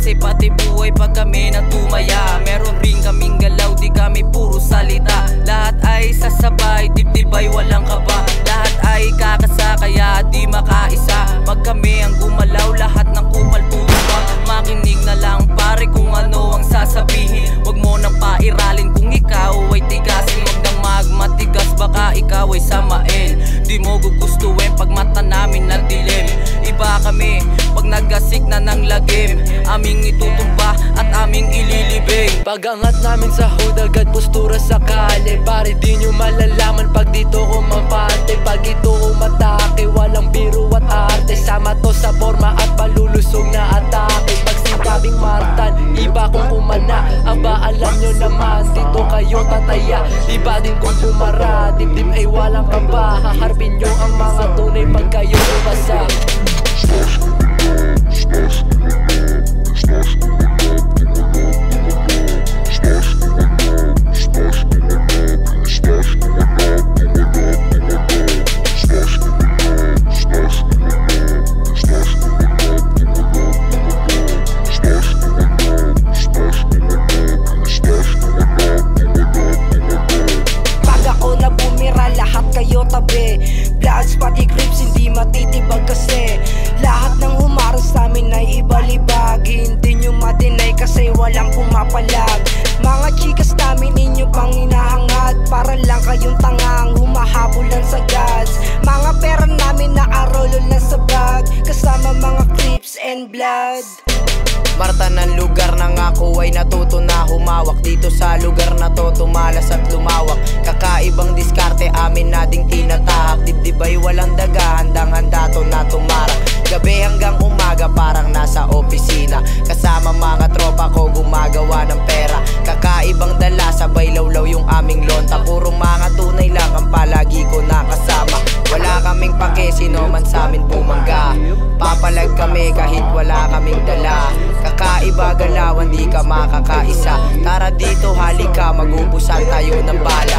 Kasi pati buhay pag kami natumaya. Meron rin kaming galaw, di kami puro salita. Lahat ay sasabay, dibdib ay walang kaba. Lahat ay kakasa, kaya di makaisa. Pag kami ang gumalaw, lahat ng kupal tutupag. Makinig na lang pare kung ano ang sasabihin. Huwag mo nang pairalin kung ikaw ay tigasin. Huwag nang magmatigas, baka ikaw ay samain. Di mo gugustuhin pag mata namin na dilim. Iba kami pag nagasik na ng lagim. Aming itutumba at aming ililibing. Pag-angat namin sa hood, agad postura sa kale. Pare di nyo malalaman pag dito kumapante. Pag ito umatake, walang biro at arte. Sama to sa forma at palulusog na atake. Pag sinabing Martan, iba kung kumana. Aba alam nyo naman, dito kayo tataya. Iba din kung pumara, dibdib ay walang kaba. Haharbin nyo ang mga tunay pag kayo umasa. Bloods, pati creeps, hindi matitibag kasi lahat ng humaras sa amin ay ibalibag. Hindi nyo madinay kasi walang pumapalag. Mga chikas namin inyo pang hinahangad, para lang kayong tangang humahabulan sa gods. Mga pera namin naarolol na sa bag, kasama mga creeps and blood. Marta ng lugar na ako ay natuto na humawak. Dito sa lugar na to tumalas at lumawak. Kakaibang diskarte amin na ding tinatahak. Dibdib ay walang daga, handang-handa to na tumarak. Gabi hanggang umaga parang nasa opisina. Kasama mga tropa ko gumagawa ng pera. Kakaibang dala, sabay lawlaw yung aming lonta. Puro mga tunay lang ang palagi ko nakasama. Wala kaming pake, sino man sa amin bumangga. Papalag kami kahit wala kaming dala. Kakaiba galawan, di ka makakaisa. Tara dito, halika, mag-ubusan tayo ng bala.